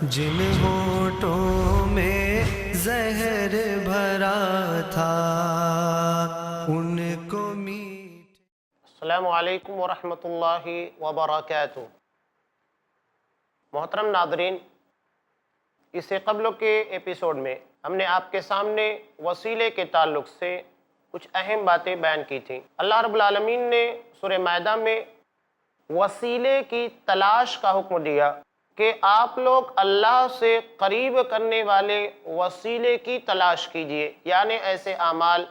جن ہونٹوں میں زہر بھرا تھا ان کو میٹھے۔ السلام علیکم ورحمۃ اللہ وبرکاتہ۔ محترم ناظرین، اس سے قبل کے ایپیسوڈ میں ہم نے آپ کے سامنے وسیلے کے تعلق سے کچھ اہم باتیں بیان کی تھیں۔ اللہ رب العالمین نے سورہ مائدہ میں وسیلے کی تلاش کا حکم دیا کہ آپ لوگ اللہ سے قریب کرنے والے وسیلے کی تلاش کیجئے، یعنی ایسے اعمال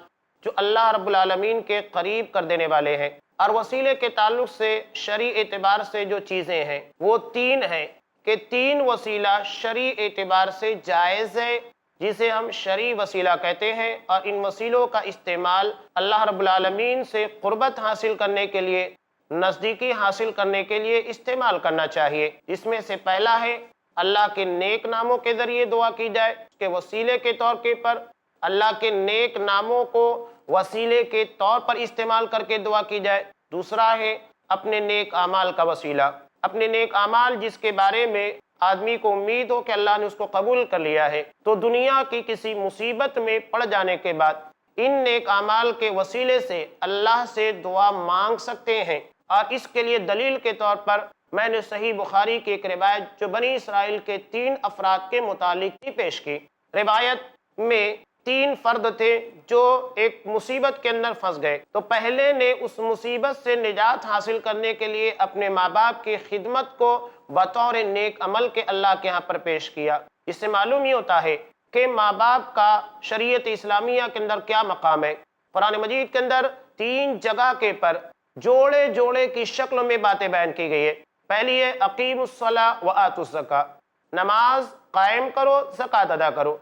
جو اللہ رب العالمین کے قریب کر دینے والے ہیں۔ اور وسیلے کے تعلق سے شرعی اعتبار سے جو چیزیں ہیں وہ تین ہیں کہ تین وسیلہ شرعی اعتبار سے جائز ہے، جسے ہم شرعی وسیلہ کہتے ہیں، اور ان وسیلوں کا استعمال اللہ رب العالمین سے قربت حاصل کرنے کے لیے، نزدیکی حاصل کرنے کے لیے استعمال کرنا چاہیے۔ اس میں سے پہلا ہے اللہ کے نیک ناموں کے ذریعے دعا کی جائے کہ وسیلے کے طور پر اللہ کے نیک ناموں کو وسیلے کے طور پر استعمال کر کے دعا کی جائے۔ دوسرا ہے اپنے نیک اعمال کا وسیلہ، اپنے نیک اعمال جس کے بارے میں آدمی کو امید ہو کہ اللہ نے اس کو قبول کر لیا ہے، تو دنیا کی کسی مصیبت میں پڑ جانے کے بعد ان نیک اعمال کے وسیلے سے اللہ سے دعا مانگ سکتے ہیں۔ اور اس کے لیے دلیل کے طور پر میں نے صحیح بخاری کی ایک روایت جو بنی اسرائیل کے 3 افراد کے متعلق پیش کی۔ روایت میں 3 فرد تھے جو ایک مصیبت کے اندر پھنس گئے، تو پہلے نے اس مصیبت سے نجات حاصل کرنے کے لیے اپنے ماں باپ کی خدمت کو بطور نیک عمل کے اللہ کے ہاں پر پیش کیا۔ اس سے معلوم یہ ہوتا ہے کہ ماں باپ کا شریعت اسلامیہ کے اندر کیا مقام ہے۔ قرآن مجید کے اندر 3 جگہ کے پر جوڑے جوڑے کی شکل میں باتیں بیان کی گئی ہے۔ پہلی ہے اقیم الصلاۃ وآتوا الزکاۃ، نماز قائم کرو، زکوٰۃ ادا کرو۔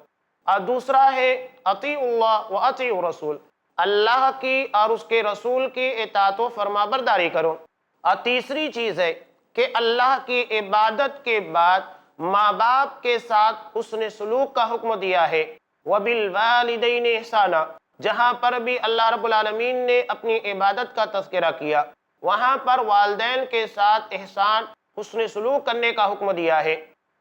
اور دوسرا ہے اطیعوا اللہ واطیعوا الرسول، اللہ کی اور اس کے رسول کی اطاعت و فرما برداری کرو۔ اور تیسری چیز ہے کہ اللہ کی عبادت کے بعد ماں باپ کے ساتھ حسن سلوک کا حکم دیا ہے۔ وبالوالدین احسانا، جہاں پر بھی اللہ رب العالمین نے اپنی عبادت کا تذکرہ کیا، وہاں پر والدین کے ساتھ احسان، حسن سلوک کرنے کا حکم دیا ہے۔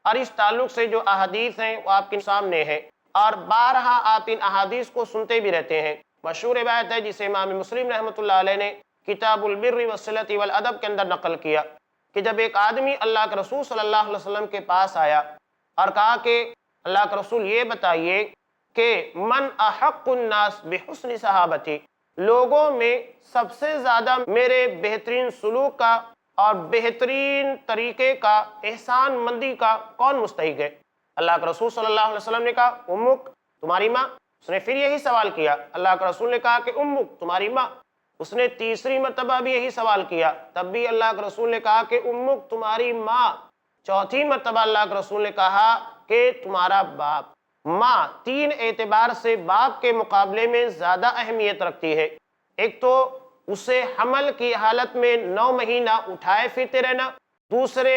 اور اس تعلق سے جو احادیث ہیں وہ آپ کے سامنے ہیں، اور بارہا آپ ان احادیث کو سنتے بھی رہتے ہیں۔ مشہور روایت ہے جسے امام مسلم رحمۃ اللہ علیہ نے کتاب البر والصلۃ والادب کے اندر نقل کیا کہ جب ایک آدمی اللہ کے رسول صلی اللہ علیہ وسلم کے پاس آیا اور کہا کہ اللہ کے رسول یہ بتائیے کہ من احق الناس بحسن صحابتی، لوگوں میں سب سے زیادہ میرے بہترین سلوک کا اور بہترین طریقے کا، احسان مندی کا کون مستحق ہے؟ اللہ کے رسول صلی اللہ علیہ وسلم نے کہا امک، تمہاری ماں۔ اس نے پھر یہی سوال کیا، اللہ کے رسول نے کہا کہ امک، تمہاری ماں۔ اس نے تیسری مرتبہ بھی یہی سوال کیا، تب بھی اللہ کے رسول نے کہا کہ امک، تمہاری ماں۔ چوتھی مرتبہ اللہ کے رسول نے کہا کہ تمہارا باپ۔ ماں 3 اعتبار سے باپ کے مقابلے میں زیادہ اہمیت رکھتی ہے۔ ایک تو اسے حمل کی حالت میں 9 مہینہ اٹھائے پھرتے رہنا، دوسرے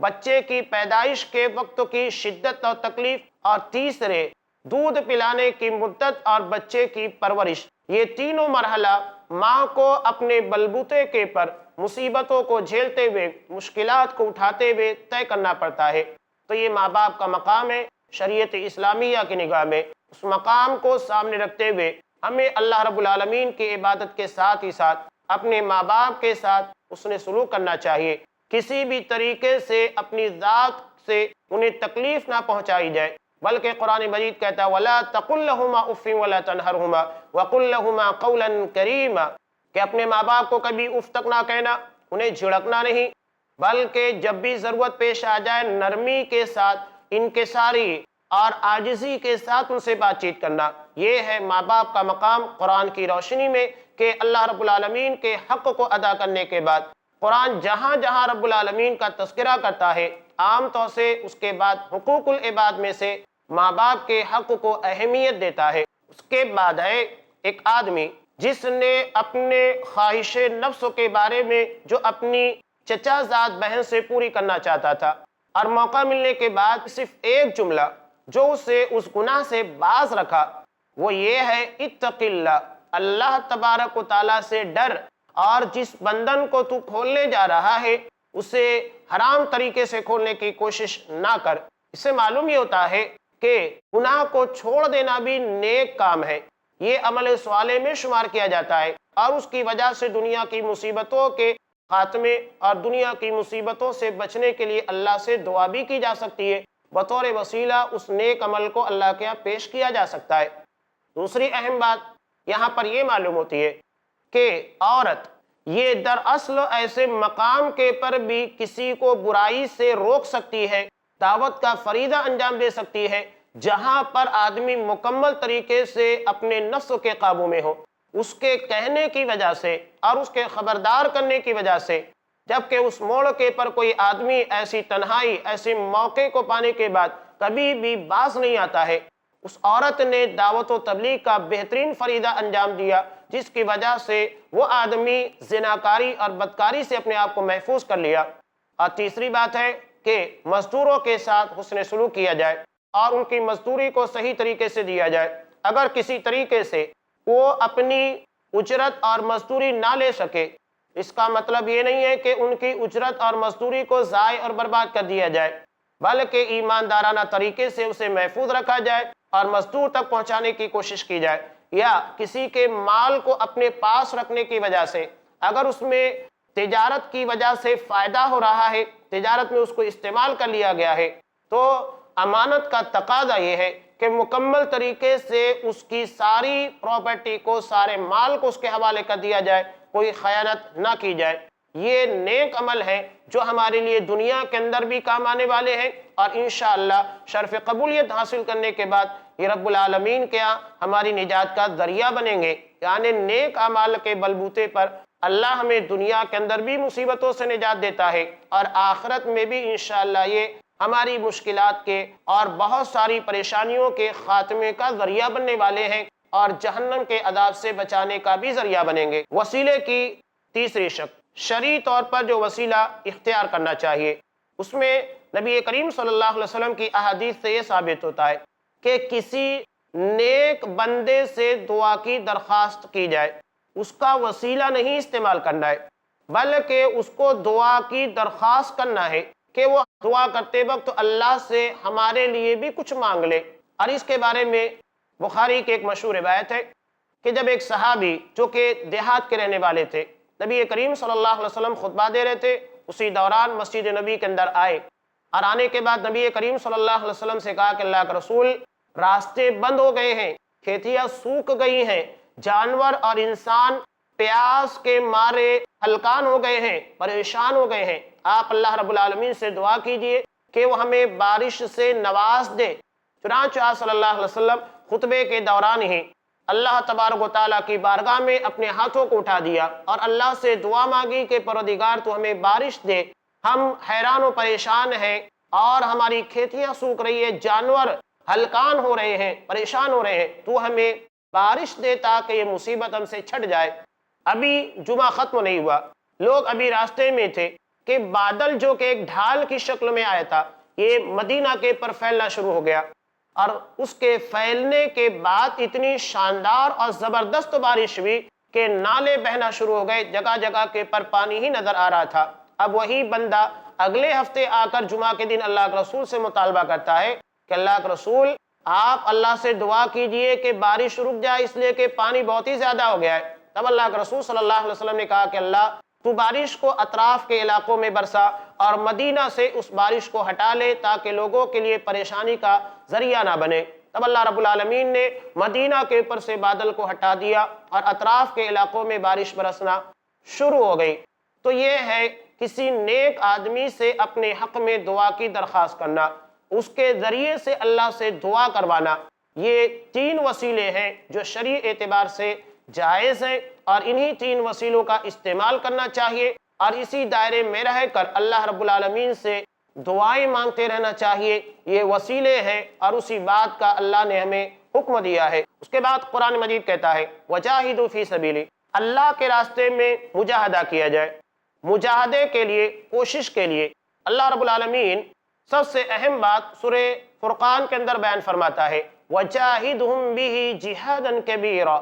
بچے کی پیدائش کے وقت کی شدت اور تکلیف، اور تیسرے دودھ پلانے کی مدت اور بچے کی پرورش۔ یہ تینوں مرحلہ ماں کو اپنے بلبوتے کے پر مصیبتوں کو جھیلتے ہوئے، مشکلات کو اٹھاتے ہوئے طے کرنا پڑتا ہے۔ تو یہ ماں باپ کا مقام ہے شریعت اسلامیہ کی نگاہ میں۔ اس مقام کو سامنے رکھتے ہوئے ہمیں اللہ رب العالمین کی عبادت کے ساتھ ہی ساتھ اپنے ماں باپ کے ساتھ حسن سلوک کرنا چاہیے۔ کسی بھی طریقے سے اپنی ذات سے انہیں تکلیف نہ پہنچائی جائے، بلکہ قرآن مجید کہتا ہے وَلَا تَقُلْ لَهُمَا أُفٍّ وَلَا تَنْهَرْهُمَا وَقُلْ لَهُمَا قَوْلًا كَرِيمًا، کہ اپنے ماں باپ کو کبھی اف تک نہ کہنا، انہیں جھڑکنا نہیں، بلکہ جب بھی ضرورت پیش آ جائے نرمی کے ساتھ، انکساری اور عاجزی کے ساتھ ان سے بات چیت کرنا۔ یہ ہے ماں باپ کا مقام قرآن کی روشنی میں، کہ اللہ رب العالمین کے حق کو ادا کرنے کے بعد قرآن جہاں جہاں رب العالمین کا تذکرہ کرتا ہے، عام طور سے اس کے بعد حقوق العباد میں سے ماں باپ کے حق کو اہمیت دیتا ہے۔ اس کے بعد ہے ایک آدمی جس نے اپنے خواہش نفس کے بارے میں جو اپنی چچا زاد بہن سے پوری کرنا چاہتا تھا، اور موقع ملنے کے بعد صرف ایک جملہ جو اسے اس گناہ سے باز رکھا، وہ یہ ہے اتق اللہ، اللہ تبارک و تعالیٰ سے ڈر، اور جس بندھن کو تو کھولنے جا رہا ہے اسے حرام طریقے سے کھولنے کی کوشش نہ کر۔ اس سے معلوم یہ ہوتا ہے کہ گناہ کو چھوڑ دینا بھی نیک کام ہے، یہ عمل صالح میں شمار کیا جاتا ہے، اور اس کی وجہ سے دنیا کی مصیبتوں کے خاتمے اور دنیا کی مصیبتوں سے بچنے کے لیے اللہ سے دعا بھی کی جا سکتی ہے، بطور وسیلہ اس نیک عمل کو اللہ کے ہاں پیش کیا جا سکتا ہے۔ دوسری اہم بات یہاں پر یہ معلوم ہوتی ہے کہ عورت یہ دراصل ایسے مقام کے پر بھی کسی کو برائی سے روک سکتی ہے، دعوت کا فریضہ انجام دے سکتی ہے، جہاں پر آدمی مکمل طریقے سے اپنے نفس کے قابو میں ہو، اس کے کہنے کی وجہ سے اور اس کے خبردار کرنے کی وجہ سے۔ جبکہ اس موڑ کے پر کوئی آدمی ایسی تنہائی، ایسے موقع کو پانے کے بعد کبھی بھی باز نہیں آتا ہے، اس عورت نے دعوت و تبلیغ کا بہترین فریضہ انجام دیا، جس کی وجہ سے وہ آدمی زناکاری اور بدکاری سے اپنے آپ کو محفوظ کر لیا۔ اور تیسری بات ہے کہ مزدوروں کے ساتھ حسن سلوک کیا جائے اور ان کی مزدوری کو صحیح طریقے سے دیا جائے۔ اگر کسی طریقے سے وہ اپنی اجرت اور مزدوری نہ لے سکے، اس کا مطلب یہ نہیں ہے کہ ان کی اجرت اور مزدوری کو ضائع اور برباد کر دیا جائے، بلکہ ایماندارانہ طریقے سے اسے محفوظ رکھا جائے اور مزدور تک پہنچانے کی کوشش کی جائے۔ یا کسی کے مال کو اپنے پاس رکھنے کی وجہ سے اگر اس میں تجارت کی وجہ سے فائدہ ہو رہا ہے، تجارت میں اس کو استعمال کر لیا گیا ہے، تو امانت کا تقاضا یہ ہے کہ مکمل طریقے سے اس کی ساری پراپرٹی کو، سارے مال کو اس کے حوالے کر دیا جائے، کوئی خیانت نہ کی جائے۔ یہ نیک عمل ہے جو ہمارے لیے دنیا کے اندر بھی کام آنے والے ہیں، اور انشاءاللہ شرف قبولیت حاصل کرنے کے بعد یہ رب العالمین کے ہاں ہماری نجات کا ذریعہ بنیں گے۔ یعنی نیک اعمال کے بلبوتے پر اللہ ہمیں دنیا کے اندر بھی مصیبتوں سے نجات دیتا ہے، اور آخرت میں بھی انشاءاللہ یہ ہماری مشکلات کے اور بہت ساری پریشانیوں کے خاتمے کا ذریعہ بننے والے ہیں، اور جہنم کے عذاب سے بچانے کا بھی ذریعہ بنیں گے۔ وسیلے کی تیسری شکل، شرعی طور پر جو وسیلہ اختیار کرنا چاہیے، اس میں نبی کریم صلی اللہ علیہ وسلم کی احادیث سے یہ ثابت ہوتا ہے کہ کسی نیک بندے سے دعا کی درخواست کی جائے، اس کا وسیلہ نہیں استعمال کرنا ہے، بلکہ اس کو دعا کی درخواست کرنا ہے کہ وہ دعا کرتے وقت اللہ سے ہمارے لیے بھی کچھ مانگ لے۔ اور اس کے بارے میں بخاری کی ایک مشہور روایت ہے کہ جب ایک صحابی جو کہ دیہات کے رہنے والے تھے، نبی کریم صلی اللہ علیہ وسلم خطبہ دے رہے تھے، اسی دوران مسجد نبی کے اندر آئے، اور آنے کے بعد نبی کریم صلی اللہ علیہ وسلم سے کہا کہ اللہ کے رسول، راستے بند ہو گئے ہیں، کھیتیاں سوکھ گئی ہیں، جانور اور انسان پیاس کے مارے ہلکان ہو گئے ہیں، پریشان ہو گئے ہیں، آپ اللہ رب العالمین سے دعا کیجئے کہ وہ ہمیں بارش سے نواز دے۔ چنانچہ آپ صلی اللہ علیہ وسلم خطبے کے دوران ہی اللہ تبارک و تعالیٰ کی بارگاہ میں اپنے ہاتھوں کو اٹھا دیا اور اللہ سے دعا مانگی کہ پروردگار تو ہمیں بارش دے، ہم حیران و پریشان ہیں اور ہماری کھیتیاں سوکھ رہی ہے، جانور ہلکان ہو رہے ہیں، پریشان ہو رہے ہیں، تو ہمیں بارش دے تاکہ یہ مصیبت ہم سے چھٹ جائے۔ ابھی جمعہ ختم نہیں ہوا، لوگ ابھی راستے میں تھے کہ بادل جو کہ ایک ڈھال کی شکل میں آیا تھا، یہ مدینہ کے پر پھیلنا شروع ہو گیا، اور اس کے پھیلنے کے بعد اتنی شاندار اور زبردست بارش ہوئی کہ نالے بہنا شروع ہو گئے، جگہ جگہ کے پر پانی ہی نظر آ رہا تھا۔ اب وہی بندہ اگلے ہفتے آ کر جمعہ کے دن اللہ کے رسول سے مطالبہ کرتا ہے کہ اللہ کے رسول، آپ اللہ سے دعا کیجئے کہ بارش رک جائے، اس لیے کہ پانی بہت ہی زیادہ ہو گیا ہے۔ تب اللہ کے رسول صلی اللہ علیہ وسلم نے کہا کہ اللہ، تو بارش کو اطراف کے علاقوں میں برسا اور مدینہ سے اس بارش کو ہٹا لے تاکہ لوگوں کے لیے پریشانی کا ذریعہ نہ بنے۔ تب اللہ رب العالمین نے مدینہ کے اوپر سے بادل کو ہٹا دیا اور اطراف کے علاقوں میں بارش برسنا شروع ہو گئی۔ تو یہ ہے کسی نیک آدمی سے اپنے حق میں دعا کی درخواست کرنا، اس کے ذریعے سے اللہ سے دعا کروانا۔ یہ تین وسیلے ہیں جو شرعی اعتبار سے جائز ہیں، اور انہی تین وسیلوں کا استعمال کرنا چاہیے، اور اسی دائرے میں رہ کر اللہ رب العالمین سے دعائیں مانگتے رہنا چاہیے۔ یہ وسیلے ہیں اور اسی بات کا اللہ نے ہمیں حکم دیا ہے۔ اس کے بعد قرآن مجید کہتا ہے وَجَاهِدُوا فِي سَبِيلِ، اللہ کے راستے میں مجاہدہ کیا جائے۔ مجاہدے کے لیے، کوشش کے لیے اللہ رب العالمین سب سے اہم بات سورہ فرقان کے اندر بیان فرماتا ہے وَجَاهِدْهُمْ بِهِ جِهَادًا كَبِيرًا،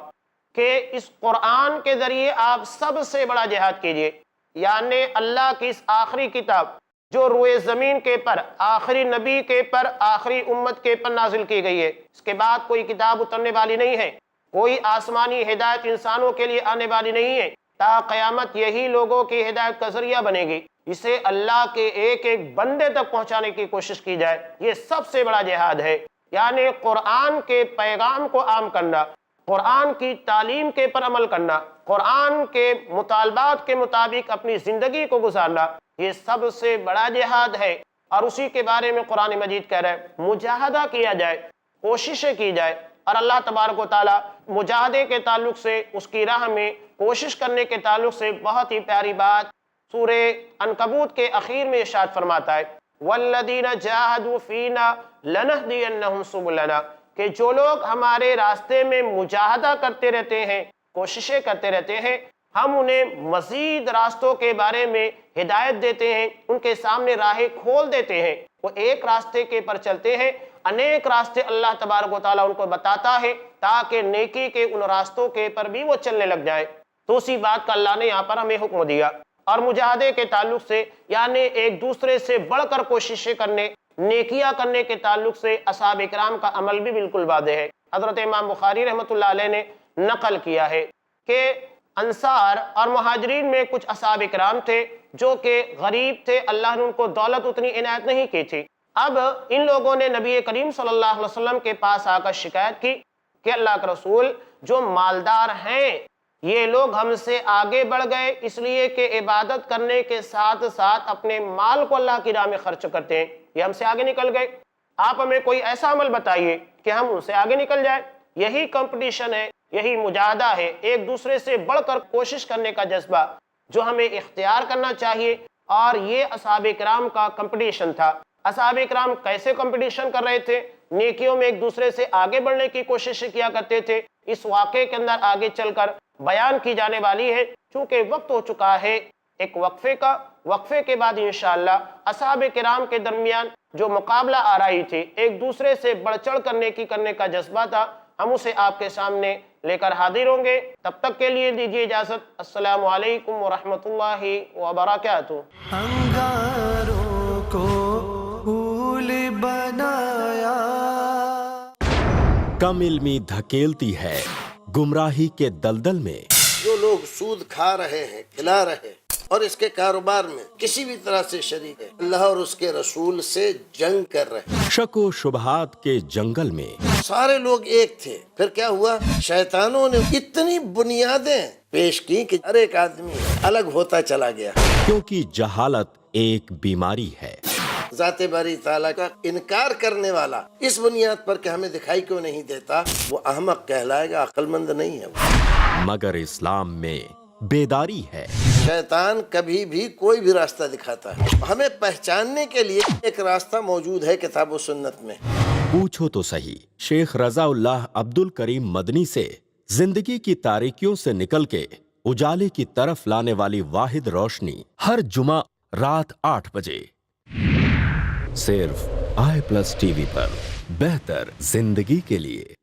کہ اس قرآن کے ذریعے آپ سب سے بڑا جہاد کیجئے، یعنی اللہ کی اس آخری کتاب جو روئے زمین کے پر آخری نبی کے پر آخری امت کے پر نازل کی گئی ہے۔ اس کے بعد کوئی کتاب اترنے والی نہیں ہے، کوئی آسمانی ہدایت انسانوں کے لیے آنے والی نہیں ہے، تا قیامت یہی لوگوں کی ہدایت کا ذریعہ بنے گی۔ اسے اللہ کے ایک ایک بندے تک پہنچانے کی کوشش کی جائے، یہ سب سے بڑا جہاد ہے۔ یعنی قرآن کے پیغام کو عام کرنا، قرآن کی تعلیم کے پر عمل کرنا، قرآن کے مطالبات کے مطابق اپنی زندگی کو گزارنا، یہ سب سے بڑا جہاد ہے۔ اور اسی کے بارے میں قرآن مجید کہہ رہا ہے مجاہدہ کیا جائے، کوششیں کی جائے۔ اور اللہ تبارک و تعالیٰ مجاہدے کے تعلق سے، اس کی راہ میں کوشش کرنے کے تعلق سے بہت ہی پیاری بات سورہ عنکبوت کے اخیر میں ارشاد فرماتا ہے وَالَّذِينَ جَاهَدُوا فِينَا لَنَهْدِيَنَّهُمْ سُبُلَنَا، کہ جو لوگ ہمارے راستے میں مجاہدہ کرتے رہتے ہیں، کوششیں کرتے رہتے ہیں، ہم انہیں مزید راستوں کے بارے میں ہدایت دیتے ہیں، ان کے سامنے راہیں کھول دیتے ہیں۔ وہ ایک راستے کے پر چلتے ہیں، انیک راستے اللہ تبارک و تعالیٰ ان کو بتاتا ہے تاکہ نیکی کے ان راستوں کے پر بھی وہ چلنے لگ جائیں۔ تو اسی بات کا اللہ نے یہاں پر ہمیں حکم دیا۔ اور مجاہدے کے تعلق سے یعنی ایک دوسرے سے بڑھ کر کوششیں کرنے، نیکیاں کرنے کے تعلق سے اصحاب اکرام کا عمل بھی بالکل واضح ہے۔ حضرت امام بخاری رحمۃ اللہ علیہ نے نقل کیا ہے کہ انصار اور مہاجرین میں کچھ اصحاب اکرام تھے جو کہ غریب تھے، اللہ نے ان کو دولت اتنی عنایت نہیں کی تھی۔ اب ان لوگوں نے نبی کریم صلی اللہ علیہ وسلم کے پاس آ کر شکایت کی کہ اللہ کے رسول، جو مالدار ہیں یہ لوگ ہم سے آگے بڑھ گئے، اس لیے کہ عبادت کرنے کے ساتھ ساتھ اپنے مال کو اللہ کی راہ میں خرچ کرتے ہیں، یہ ہم سے آگے نکل گئے۔ آپ ہمیں کوئی ایسا عمل بتائیے کہ ہم ان سے آگے نکل جائیں۔ یہی کمپٹیشن ہے، یہی مجاہدہ ہے، ایک دوسرے سے بڑھ کر کوشش کرنے کا جذبہ جو ہمیں اختیار کرنا چاہیے۔ اور یہ اصحاب کرام کا کمپٹیشن تھا۔ اصحاب کرام کیسے کمپٹیشن کر رہے تھے؟ نیکیوں میں ایک دوسرے سے آگے بڑھنے کی کوشش کیا کرتے تھے۔ اس واقعے کے اندر آگے چل کر بیان کی جانے والی ہے، چونکہ وقت ہو چکا ہے ایک وقفے کا۔ وقفے کے بعد انشاءاللہ اصحاب کرام کے درمیان جو مقابلہ آ رہی تھی، ایک دوسرے سے بڑھ چڑھ کرنے کا جذبہ تھا، ہم اسے آپ کے سامنے لے کر حاضر ہوں گے۔ تب تک کے لیے دیجیے اجازت۔ السلام علیکم ورحمۃ اللہ وبرکاتہ۔ انگاروں کو پھول بنایا، کم علمی دھکیلتی ہے گمراہی کے دلدل میں۔ جو لوگ سود کھا رہے ہیں، کھلا رہے ہیں اور اس کے کاروبار میں کسی بھی طرح سے شریک ہے، اللہ اور اس کے رسول سے جنگ کر رہے ہیں۔ شک و شبہات کے جنگل میں سارے لوگ ایک تھے، پھر کیا ہوا؟ شیطانوں نے اتنی بنیادیں پیش کی کہ ہر ایک آدمی الگ ہوتا چلا گیا۔ کیونکہ جہالت ایک بیماری ہے۔ ذات باری تعالیٰ کا انکار کرنے والا اس بنیاد پر کہ ہمیں دکھائی کیوں نہیں دیتا، وہ احمق کہلائے گا، عقل مند نہیں ہے وہ۔ مگر اسلام میں بیداری ہے۔ شیطان کبھی بھی کوئی بھی راستہ دکھاتا ہے، ہمیں پہچاننے کے لیے ایک راستہ موجود ہے کتاب و سنت میں۔ پوچھو تو صحیح شیخ رضا اللہ عبد الکریم مدنی سے، زندگی کی تاریکیوں سے نکل کے اجالے کی طرف لانے والی واحد روشنی، ہر جمعہ رات 8 بجے صرف i+ ٹی وی پر، بہتر زندگی کے لیے۔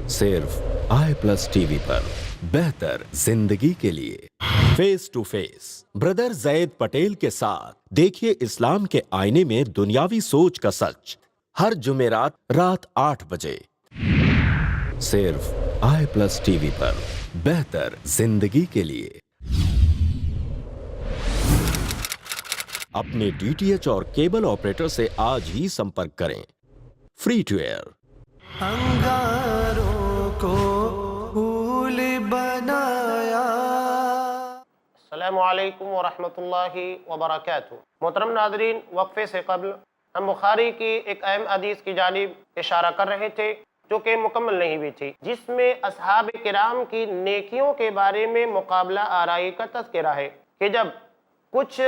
صرف i+ ٹی وی پر، بہتر زندگی کے لیے۔ فیس ٹو فیس بردر زید پٹیل کے ساتھ دیکھیے اسلام کے آئینے میں دنیاوی سوچ کا سچ، ہر جمعرات رات 8 بجے صرف i+ ٹی وی پر، بہتر زندگی کے لیے۔ اپنے DTH اور کیبل آپریٹر سے آج ہی سمپرک کریں۔ Free to year. انگاروں کو پھول بنایا۔ السلام علیکم ورحمۃ اللہ وبرکاتہ۔ محترم ناظرین، وقفے سے قبل ہم بخاری کی ایک اہم حدیث کی جانب اشارہ کر رہے تھے جو کہ مکمل نہیں ہوئی تھی، جس میں اصحاب کرام کی نیکیوں کے بارے میں مقابلہ آرائی کا تذکرہ ہے کہ جب کچھ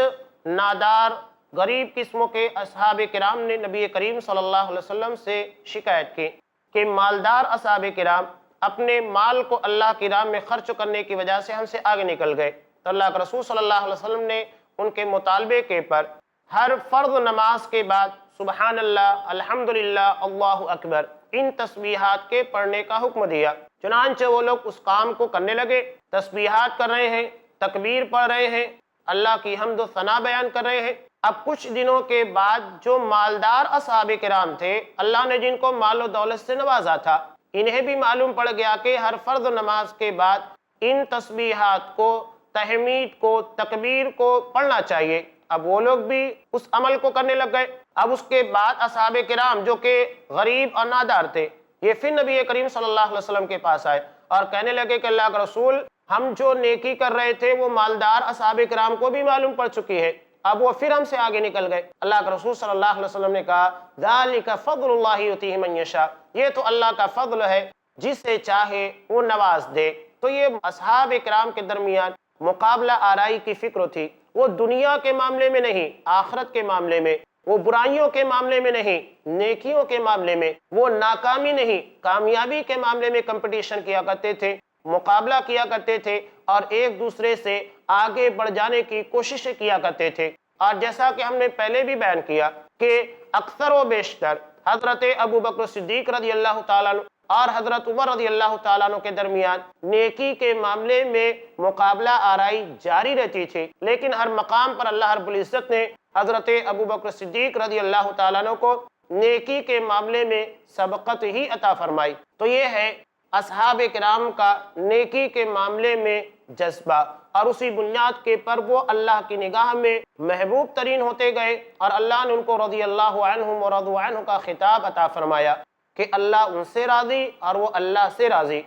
نادار غریب قسموں کے اصحاب کرام نے نبی کریم صلی اللہ علیہ وسلم سے شکایت کی کہ مالدار اصحاب کرام اپنے مال کو اللہ کی راہ میں خرچ کرنے کی وجہ سے ہم سے آگے نکل گئے، تو اللہ کے رسول صلی اللہ علیہ وسلم نے ان کے مطالبے کے پر ہر فرض نماز کے بعد سبحان اللہ، الحمدللہ، اللہ اکبر ان تسبیحات کے پڑھنے کا حکم دیا۔ چنانچہ وہ لوگ اس کام کو کرنے لگے، تسبیحات کر رہے ہیں، تکبیر پڑھ رہے ہیں، اللہ کی حمد و ثنا بیان کر رہے ہیں۔ اب کچھ دنوں کے بعد جو مالدار اصحاب کرام تھے، اللہ نے جن کو مال و دولت سے نوازا تھا، انہیں بھی معلوم پڑ گیا کہ ہر فرض نماز کے بعد ان تسبیحات کو، تحمید کو، تکبیر کو پڑھنا چاہیے۔ اب وہ لوگ بھی اس عمل کو کرنے لگ گئے۔ اب اس کے بعد اصحاب کرام جو کہ غریب اور نادار تھے، یہ پھر نبی کریم صلی اللہ علیہ وسلم کے پاس آئے اور کہنے لگے کہ اللہ کا رسول، ہم جو نیکی کر رہے تھے وہ مالدار اصحاب کرام کو بھی معلوم پڑ چکی ہے، اب وہ پھر ہم سے آگے نکل گئے۔ اللہ کے رسول صلی اللہ علیہ وسلم نے کہا ذالک فضل اللہ یؤتیہ من یشاء، یہ تو اللہ کا فضل ہے، جسے چاہے وہ نواز دے۔ تو یہ اصحاب کرام کے درمیان مقابلہ آرائی کی فکر تھی، وہ دنیا کے معاملے میں نہیں، آخرت کے معاملے میں، وہ برائیوں کے معاملے میں نہیں، نیکیوں کے معاملے میں، وہ ناکامی نہیں، کامیابی کے معاملے میں کمپٹیشن کیا کرتے تھے، مقابلہ کیا کرتے تھے اور ایک دوسرے سے آگے بڑھ جانے کی کوششیں کیا کرتے تھے۔ اور جیسا کہ ہم نے پہلے بھی بیان کیا کہ اکثر و بیشتر حضرت ابو بکر صدیق رضی اللہ تعالیٰ عنہ اور حضرت عمر رضی اللہ تعالیٰ عنہ کے درمیان نیکی کے معاملے میں مقابلہ آرائی جاری رہتی تھی، لیکن ہر مقام پر اللہ رب العزت نے حضرت ابو بکر صدیق رضی اللہ تعالیٰ عنہ کو نیکی کے معاملے میں سبقت ہی عطا فرمائی۔ تو یہ ہے اصحاب کرام کا نیکی کے معاملے میں جذبہ، اور اسی بنیاد کے پر وہ اللہ کی نگاہ میں محبوب ترین ہوتے گئے، اور اللہ نے ان کو رضی اللہ عنہم ورضوا عنہ کا خطاب عطا فرمایا کہ اللہ ان سے راضی اور وہ اللہ سے راضی۔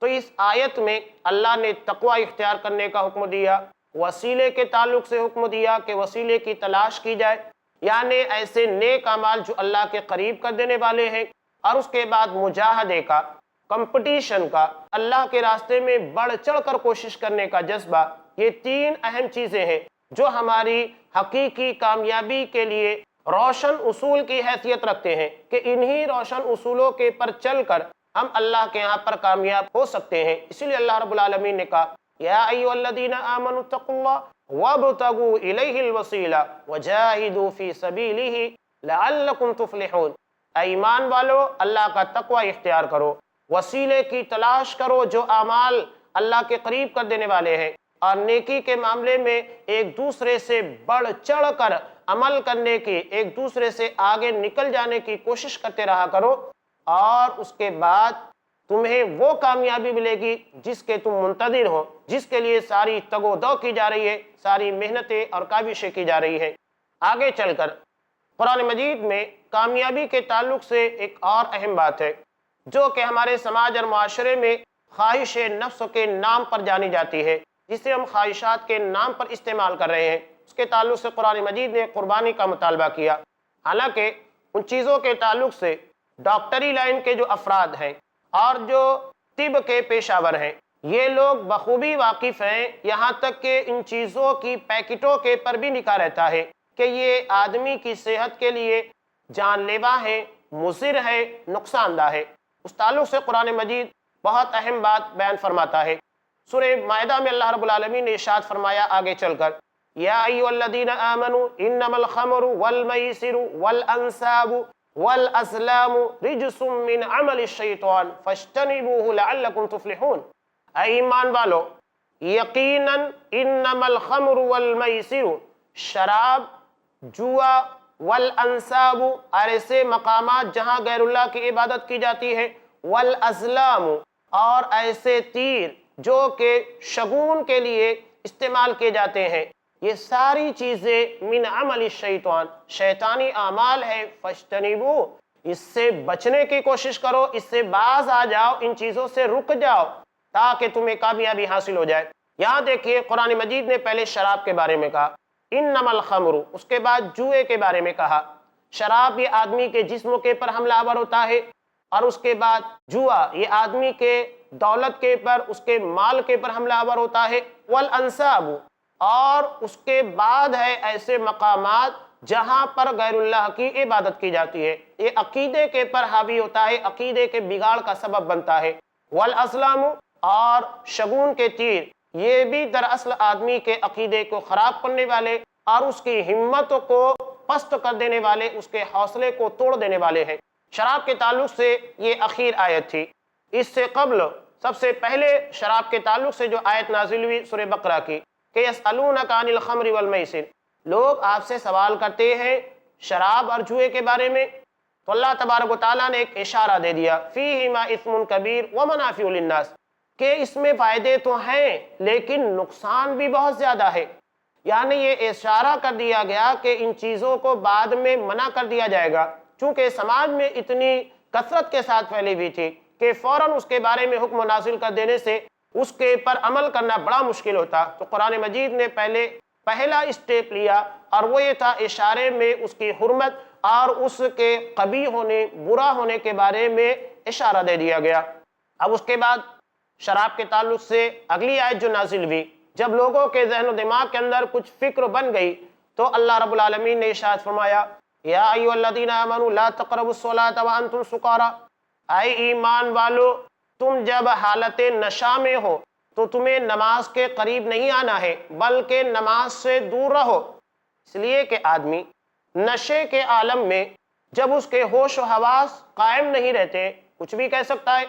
تو اس آیت میں اللہ نے تقوی اختیار کرنے کا حکم دیا، وسیلے کے تعلق سے حکم دیا کہ وسیلے کی تلاش کی جائے، یعنی ایسے نیک اعمال جو اللہ کے قریب کر دینے والے ہیں، اور اس کے بعد مجاہدے کا، کمپٹیشن کا، اللہ کے راستے میں بڑھ چڑھ کر کوشش کرنے کا جذبہ، یہ تین اہم چیزیں ہیں جو ہماری حقیقی کامیابی کے لیے روشن اصول کی حیثیت رکھتے ہیں کہ انہی روشن اصولوں کے پر چل کر ہم اللہ کے یہاں پر کامیاب ہو سکتے ہیں۔ اسی لیے اللہ رب العالمین نے کہا یا ایھا الذین آمنوا اتقوا اللہ وابتغوا الیہ الوسیلہ وجاہدوا فی سبیلہ لعلکم تفلحون، اے ایمان والو اللہ کا تقوی اختیار کرو، وسیلے کی تلاش کرو جو اعمال اللہ کے قریب کر دینے والے ہیں، اور نیکی کے معاملے میں ایک دوسرے سے بڑھ چڑھ کر عمل کرنے کی، ایک دوسرے سے آگے نکل جانے کی کوشش کرتے رہا کرو، اور اس کے بعد تمہیں وہ کامیابی ملے گی جس کے تم منتظر ہو، جس کے لیے ساری تگ و دو کی جا رہی ہے، ساری محنتیں اور کاوشیں کی جا رہی ہیں۔ آگے چل کر قرآن مجید میں کامیابی کے تعلق سے ایک اور اہم بات ہے جو کہ ہمارے سماج اور معاشرے میں خواہش نفس کے نام پر جانی جاتی ہے، جسے ہم خواہشات کے نام پر استعمال کر رہے ہیں۔ اس کے تعلق سے قرآن مجید نے قربانی کا مطالبہ کیا، حالانکہ ان چیزوں کے تعلق سے ڈاکٹری لائن کے جو افراد ہیں اور جو طب کے پیشہ ور ہیں، یہ لوگ بخوبی واقف ہیں، یہاں تک کہ ان چیزوں کی پیکٹوں کے پر بھی لکھا رہتا ہے کہ یہ آدمی کی صحت کے لیے جان لیوا ہے، مضر ہے، نقصان دہ ہے۔ اس تعلق سے قرآن مجید بہت اہم بات بیان فرماتا ہے۔ سورہ مائدہ میں اللہ رب العالمین نے ارشاد فرمایا آگے چل کر یا ایھا الذین آمنوا انما الخمر والمیسر والانصاب والازلام رجس من عمل الشیطان فاجتنبوہ لعلکم تفلحون، اے ایمان والو، یقیناً انما الخمر والمیسر، شراب، جوا، والانصاب اور ایسے مقامات جہاں غیر اللہ کی عبادت کی جاتی ہے، والازلام اور ایسے تیر جو کہ شگون کے لیے استعمال کیے جاتے ہیں، یہ ساری چیزیں من عمل الشیطان، شیطانی اعمال ہے، فاجتنبو، اس سے بچنے کی کوشش کرو، اس سے باز آ جاؤ، ان چیزوں سے رک جاؤ تاکہ تمہیں کامیابی حاصل ہو جائے۔ یہاں دیکھیے قرآن مجید نے پہلے شراب کے بارے میں کہا انما الخمر، اس کے بعد جوئے کے بارے میں کہا۔ شراب یہ آدمی کے جسم کے پر حملہ آور ہوتا ہے، اور اس کے بعد جوا یہ آدمی کے دولت کے پر، اس کے مال کے پر حملہ آور ہوتا ہے۔ والانصاب، اور اس کے بعد ہے ایسے مقامات جہاں پر غیر اللہ کی عبادت کی جاتی ہے، یہ عقیدے کے پر حاوی ہوتا ہے، عقیدے کے بگاڑ کا سبب بنتا ہے۔ والاسلام، اور شگون کے تیر، یہ بھی دراصل آدمی کے عقیدے کو خراب کرنے والے اور اس کی ہمت کو پست کر دینے والے، اس کے حوصلے کو توڑ دینے والے ہیں۔ شراب کے تعلق سے یہ اخیر آیت تھی۔ اس سے قبل سب سے پہلے شراب کے تعلق سے جو آیت نازل ہوئی سورہ بقرہ کی کہ یسألونک عن الخمر والمیسر، لوگ آپ سے سوال کرتے ہیں شراب اور جوئے کے بارے میں، تو اللہ تبارک و تعالیٰ نے ایک اشارہ دے دیا فیہما اثم کبیر ومنافع للناس، کہ اس میں فائدے تو ہیں لیکن نقصان بھی بہت زیادہ ہے۔ یعنی یہ اشارہ کر دیا گیا کہ ان چیزوں کو بعد میں منع کر دیا جائے گا، چونکہ سماج میں اتنی کثرت کے ساتھ پھیلی ہوئی تھی کہ فوراً اس کے بارے میں حکم نازل کر دینے سے اس کے پر عمل کرنا بڑا مشکل ہوتا۔ تو قرآن مجید نے پہلا اسٹیپ لیا، اور وہ یہ تھا اشارے میں اس کی حرمت اور اس کے قبیح ہونے، برا ہونے کے بارے میں اشارہ دے دیا گیا۔ اب اس کے بعد شراب کے تعلق سے اگلی آیت جو نازل ہوئی، جب لوگوں کے ذہن و دماغ کے اندر کچھ فکر بن گئی تو اللہ رب العالمین نے ارشاد فرمایا یا ایھا الذین آمنوا لا تقربوا الصلاۃ وانتم سکارى، اے ایمان والو تم جب حالت نشہ میں ہو تو تمہیں نماز کے قریب نہیں آنا ہے بلکہ نماز سے دور رہو، اس لیے کہ آدمی نشے کے عالم میں جب اس کے ہوش و حواس قائم نہیں رہتے کچھ بھی کہہ سکتا ہے،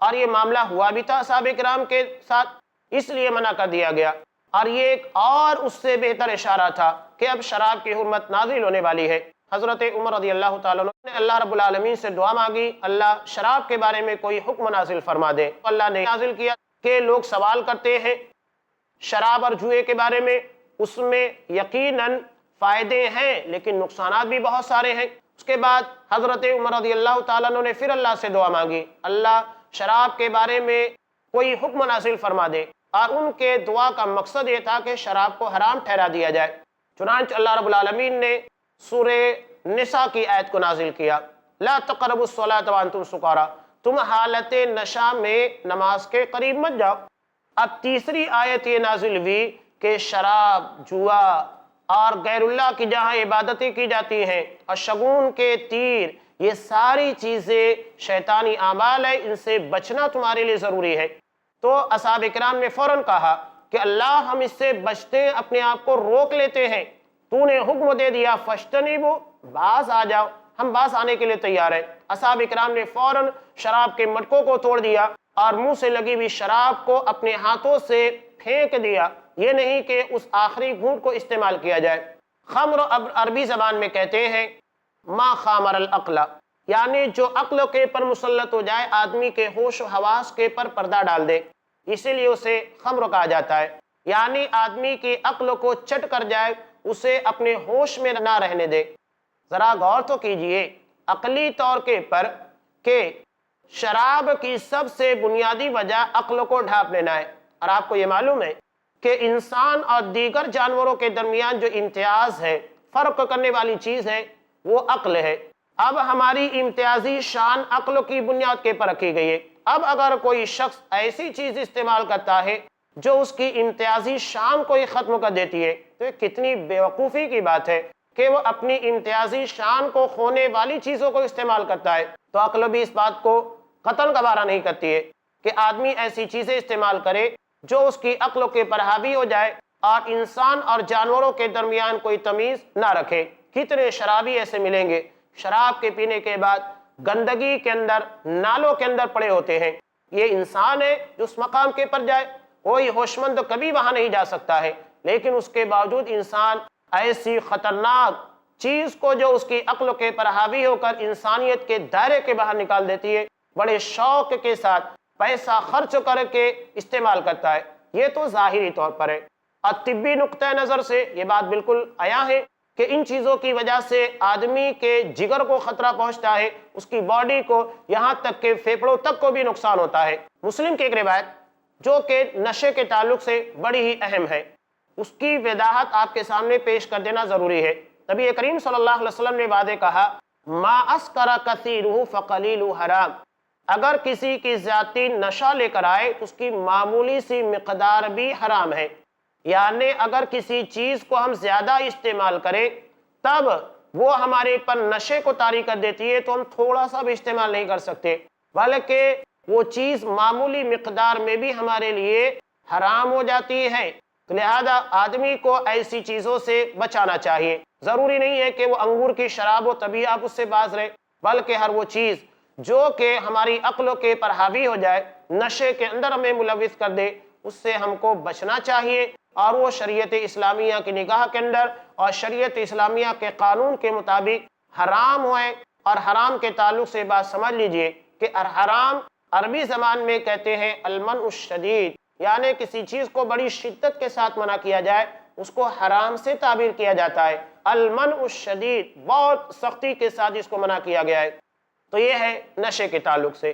اور یہ معاملہ ہوا بھی تھا صحابہ کرام کے ساتھ، اس لیے منع کر دیا گیا۔ اور یہ ایک اور اس سے بہتر اشارہ تھا کہ اب شراب کی حرمت نازل ہونے والی ہے۔ حضرت عمر رضی اللہ تعالیٰ عنہ نے اللہ رب العالمین سے دعا مانگی اللہ شراب کے بارے میں کوئی حکم نازل فرما دے، اللہ نے نازل کیا کہ لوگ سوال کرتے ہیں شراب اور جوئے کے بارے میں، اس میں یقیناً فائدے ہیں لیکن نقصانات بھی بہت سارے ہیں۔ اس کے بعد حضرت عمر رضی اللہ تعالیٰ عنہ نے پھر اللہ سے دعا مانگی اللہ شراب کے بارے میں کوئی حکم نازل فرما دے، اور ان کے دعا کا مقصد یہ تھا کہ شراب کو حرام ٹھہرا دیا جائے۔ چنانچہ اللہ رب العالمین نے سورہ نساء کی آیت کو نازل کیا لا تقربوا الصلاۃ وانتم سکارى، تم حالت نشہ میں نماز کے قریب مت جاؤ۔ اب تیسری آیت یہ نازل ہوئی کہ شراب، جوا اور غیر اللہ کی جہاں عبادتیں کی جاتی ہیں اور شگون کے تیر، یہ ساری چیزیں شیطانی اعمال ہے، ان سے بچنا تمہارے لیے ضروری ہے۔ تو اصحاب کرام نے فوراً کہا کہ اللہ ہم اس سے بچتے ہیں، اپنے آپ کو روک لیتے ہیں، تو نے حکم دے دیا فاجتنبوا، باز آ جاؤ، ہم باز آنے کے لیے تیار ہیں۔ اصحاب کرام نے فوراً شراب کے مٹکوں کو توڑ دیا اور منہ سے لگی ہوئی شراب کو اپنے ہاتھوں سے پھینک دیا، یہ نہیں کہ اس آخری گھونٹ کو استعمال کیا جائے۔ خمر عربی زبان میں کہتے ہیں ما خامر العقل، یعنی جو عقل کے پر مسلط ہو جائے، آدمی کے ہوش و حواس کے پر پردہ ڈال دے، اسی لیے اسے خمر کہا جاتا ہے، یعنی آدمی کی عقل کو چٹ کر جائے، اسے اپنے ہوش میں نہ رہنے دے۔ ذرا غور تو کیجئے عقلی طور کے پر کہ شراب کی سب سے بنیادی وجہ عقل کو ڈھانپ لینا ہے، اور آپ کو یہ معلوم ہے کہ انسان اور دیگر جانوروں کے درمیان جو امتیاز ہے، فرق کرنے والی چیز ہے، وہ عقل ہے۔ اب ہماری امتیازی شان عقل کی بنیاد کے پر رکھی گئی ہے۔ اب اگر کوئی شخص ایسی چیز استعمال کرتا ہے جو اس کی امتیازی شان کو ہی ختم کر دیتی ہے، تو یہ کتنی بیوقوفی کی بات ہے کہ وہ اپنی امتیازی شان کو کھونے والی چیزوں کو استعمال کرتا ہے۔ تو عقل بھی اس بات کو قطعاً گوارا نہیں کرتی ہے کہ آدمی ایسی چیزیں استعمال کرے جو اس کی عقل کے پر حاوی ہو جائے اور انسان اور جانوروں کے درمیان کوئی تمیز نہ رکھے۔ کتنے شرابی ایسے ملیں گے شراب کے پینے کے بعد گندگی کے اندر، نالوں کے اندر پڑے ہوتے ہیں۔ یہ انسان ہے جو اس مقام کے پر جائے، کوئی ہوشمند کبھی وہاں نہیں جا سکتا ہے، لیکن اس کے باوجود انسان ایسی خطرناک چیز کو جو اس کی عقل کے پر حاوی ہو کر انسانیت کے دائرے کے باہر نکال دیتی ہے، بڑے شوق کے ساتھ پیسہ خرچ کر کے استعمال کرتا ہے۔ یہ تو ظاہری طور پر ہے، اور طبی نقطہ نظر سے یہ بات بالکل عیاں ہے کہ ان چیزوں کی وجہ سے آدمی کے جگر کو خطرہ پہنچتا ہے، اس کی باڈی کو، یہاں تک کہ پھیپھڑوں تک کو بھی نقصان ہوتا ہے۔ مسلم کی ایک روایت جو کہ نشے کے تعلق سے بڑی ہی اہم ہے، اس کی وضاحت آپ کے سامنے پیش کر دینا ضروری ہے۔ نبی کریم صلی اللہ علیہ وسلم نے واضح کہا ما اسکر کثیرہ فقلیلہ حرام، اگر کسی کی ذاتی نشہ لے کر آئے تو اس کی معمولی سی مقدار بھی حرام ہے، یعنی اگر کسی چیز کو ہم زیادہ استعمال کریں تب وہ ہمارے پر نشے کو طاری کر دیتی ہے تو ہم تھوڑا سا بھی استعمال نہیں کر سکتے، بلکہ وہ چیز معمولی مقدار میں بھی ہمارے لیے حرام ہو جاتی ہے۔ تو لہذا آدمی کو ایسی چیزوں سے بچانا چاہیے۔ ضروری نہیں ہے کہ وہ انگور کی شراب ہو تبھی آپ اس سے باز رہے، بلکہ ہر وہ چیز جو کہ ہماری عقل کے پر حاوی ہو جائے، نشے کے اندر ہمیں ملوث کر دے، اس سے ہم کو بچنا چاہیے، اور وہ شریعت اسلامیہ کی نگاہ کے اندر اور شریعت اسلامیہ کے قانون کے مطابق حرام ہوئے۔ اور حرام کے تعلق سے بات سمجھ لیجئے کہ حرام عربی زبان میں کہتے ہیں المنع الشدید، یعنی کسی چیز کو بڑی شدت کے ساتھ منع کیا جائے اس کو حرام سے تعبیر کیا جاتا ہے۔ المنع الشدید، بہت سختی کے ساتھ اس کو منع کیا گیا ہے۔ تو یہ ہے نشے کے تعلق سے۔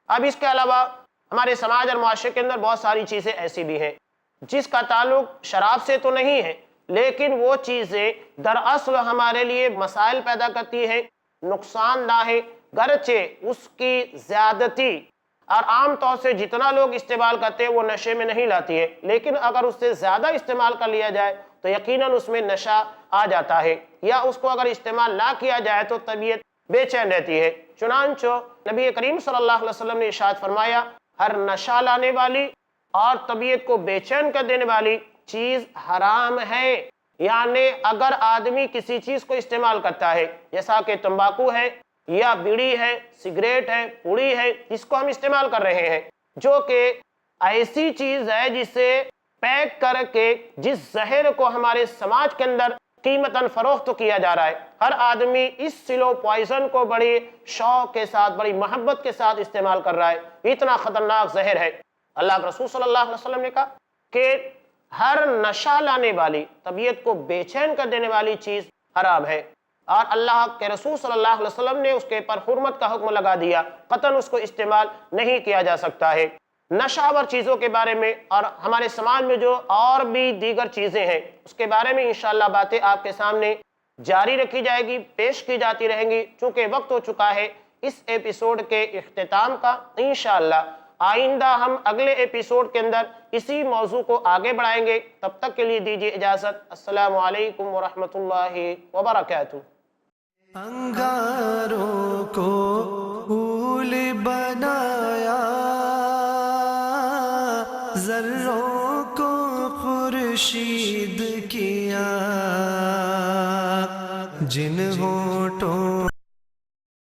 اب اس کے علاوہ ہمارے سماج اور معاشرے کے اندر بہت ساری چیزیں ایسی بھی ہیں جس کا تعلق شراب سے تو نہیں ہے، لیکن وہ چیزیں دراصل ہمارے لیے مسائل پیدا کرتی ہے، نقصان دہ ہے، گرچہ اس کی زیادتی اور عام طور سے جتنا لوگ استعمال کرتے ہیں وہ نشے میں نہیں لاتی ہے، لیکن اگر اس سے زیادہ استعمال کر لیا جائے تو یقیناً اس میں نشہ آ جاتا ہے، یا اس کو اگر استعمال نہ کیا جائے تو طبیعت بے چین رہتی ہے۔ چنانچہ نبی کریم صلی اللہ علیہ وسلم نے ارشاد فرمایا، ہر نشہ لانے والی اور طبیعت کو بے چین کر دینے والی چیز حرام ہے۔ یعنی اگر آدمی کسی چیز کو استعمال کرتا ہے، جیسا کہ تمباکو ہے یا بیڑی ہے، سگریٹ ہے، پوڑی ہے، جس کو ہم استعمال کر رہے ہیں، جو کہ ایسی چیز ہے جسے پیک کر کے جس زہر کو ہمارے سماج کے اندر قیمتاً فروخت کیا جا رہا ہے، ہر آدمی اس سلو پوائزن کو بڑی شوق کے ساتھ، بڑی محبت کے ساتھ استعمال کر رہا ہے، اتنا خطرناک زہر ہے۔ اللہ کے رسول صلی اللہ علیہ وسلم نے کہا کہ ہر نشہ لانے والی، طبیعت کو بے چین کر دینے والی چیز حرام ہے، اور اللہ کے رسول صلی اللہ علیہ وسلم نے اس کے پر حرمت کا حکم لگا دیا، قطعاً اس کو استعمال نہیں کیا جا سکتا ہے۔ نشہ آور چیزوں کے بارے میں اور ہمارے سماج میں جو اور بھی دیگر چیزیں ہیں اس کے بارے میں انشاءاللہ باتیں آپ کے سامنے جاری رکھی جائے گی، پیش کی جاتی رہیں گی، چونکہ وقت ہو چکا ہے اس ایپیسوڈ کے اختتام کا۔ انشاءاللہ آئندہ ہم اگلے ایپیسوڈ کے اندر اسی موضوع کو آگے بڑھائیں گے۔ تب تک کے لیے دیجیے اجازت۔ السلام علیکم ورحمۃ اللہ وبرکاتہ۔ انگاروں کو پھول بنایا، ذروں کو خورشید کیا، جن ہونٹوں